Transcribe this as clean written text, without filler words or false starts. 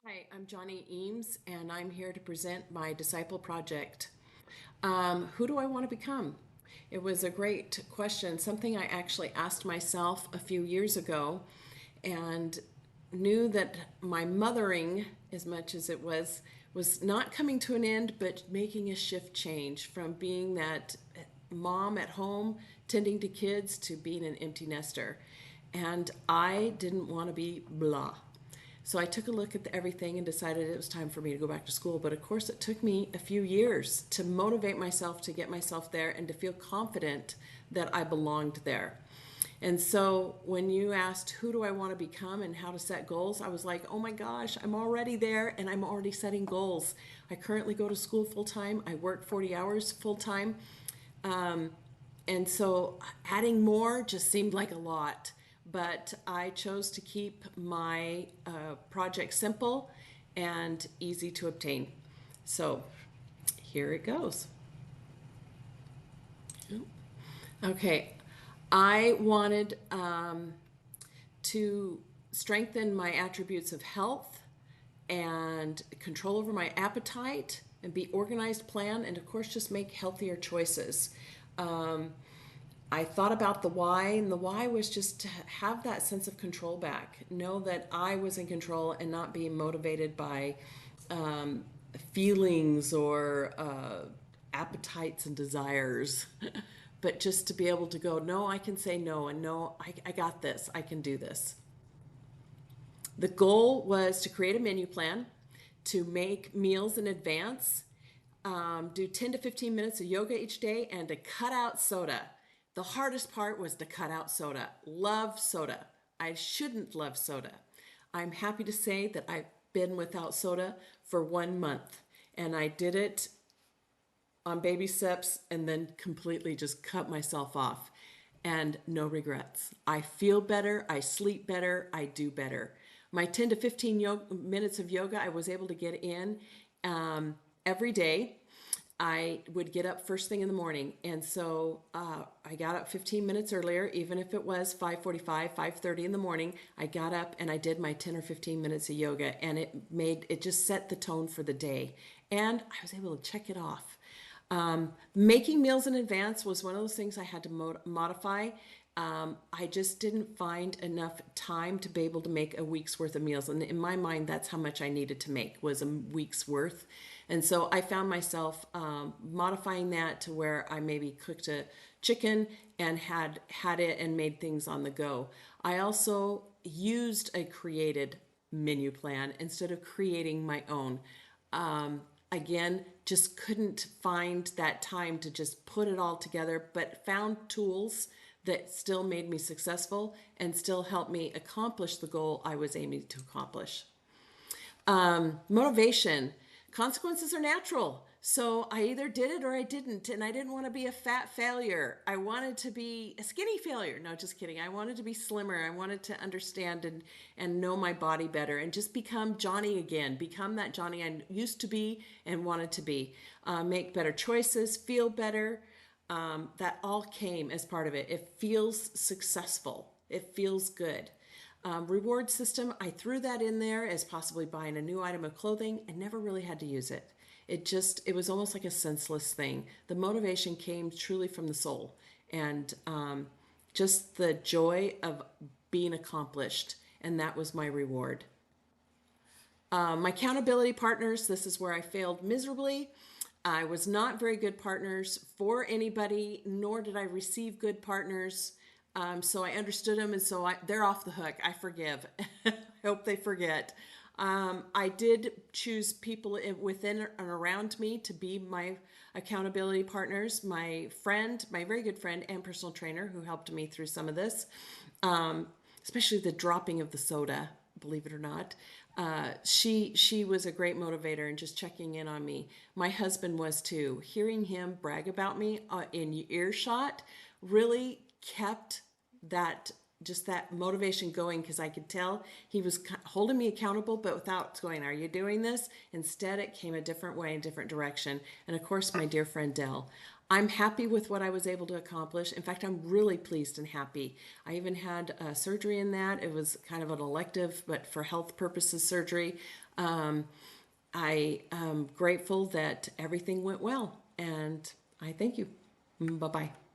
Hi, I'm Johnny Eames, and I'm here to present my Disciple Project. Who do I want to become? It was a great question, something I actually asked myself a few years ago, and knew that my mothering, as much as it was not coming to an end, but making a shift change from being that mom at home tending to kids to being an empty nester. And I didn't want to be blah. So I took a look at everything and decided it was time for me to go back to school. But of course, it took me a few years to motivate myself to get myself there and to feel confident that I belonged there. And so when you asked who do I want to become and how to set goals, I was like, oh my gosh, I'm already there and I'm already setting goals. I currently go to school full time. I work 40 hours full time. And so adding more just seemed like a lot. But I chose to keep my project simple and easy to obtain. So here it goes. Okay, I wanted to strengthen my attributes of health and control over my appetite and be organized, plan, and of course, just make healthier choices. I thought about the why, and the why was just to have that sense of control back. Know that I was in control and not being motivated by feelings or appetites and desires, but just to be able to go, no, I can say no, and no, I got this, I can do this. The goal was to create a menu plan, to make meals in advance, do 10 to 15 minutes of yoga each day, and to cut out soda. The hardest part was to cut out soda. Love soda. I shouldn't love soda. I'm happy to say that I've been without soda for 1 month, and I did it on baby steps and then completely just cut myself off. And no regrets. I feel better, I sleep better, I do better. My 10 to 15 minutes of yoga, I was able to get in every day. I would get up first thing in the morning, and so I got up 15 minutes earlier, even if it was 5:45, 5:30 in the morning. I got up and I did my 10 or 15 minutes of yoga, and it just set the tone for the day, and I was able to check it off. Making meals in advance was one of those things I had to modify. I just didn't find enough time to be able to make a week's worth of meals. And in my mind, that's how much I needed to make, was a week's worth. And so I found myself modifying that to where I maybe cooked a chicken and had it and made things on the go. I also used a created menu plan instead of creating my own. Again, just couldn't find that time to just put it all together, but found tools that still made me successful and still helped me accomplish the goal I was aiming to accomplish. Motivation. Consequences are natural. So I either did it or I didn't. And I didn't want to be a fat failure. I wanted to be a skinny failure. No, just kidding. I wanted to be slimmer. I wanted to understand and know my body better and just become Johnny again. Become that Johnny I used to be and wanted to be. Make better choices, feel better. That all came as part of it. It feels successful. It feels good. Reward system, I threw that in there as possibly buying a new item of clothing. I never really had to use it. It was almost like a senseless thing. The motivation came truly from the soul and just the joy of being accomplished. And that was my reward. My accountability partners, this is where I failed miserably. I was not very good partners for anybody, nor did I receive good partners. So I understood them, and so they're off the hook. I forgive. I hope they forget. I did choose people within and around me to be my accountability partners. My friend, my very good friend and personal trainer who helped me through some of this, especially the dropping of the soda, believe it or not. She was a great motivator and just checking in on me. My husband was too. Hearing him brag about me in earshot really kept that motivation going, because I could tell he was holding me accountable, but without going, are you doing this? Instead, it came a different way, a different direction. And of course, my dear friend Dell. I'm happy with what I was able to accomplish. In fact, I'm really pleased and happy. I even had surgery in that. It was kind of an elective, but for health purposes surgery. Um, I am grateful that everything went well, and I thank you. Bye bye.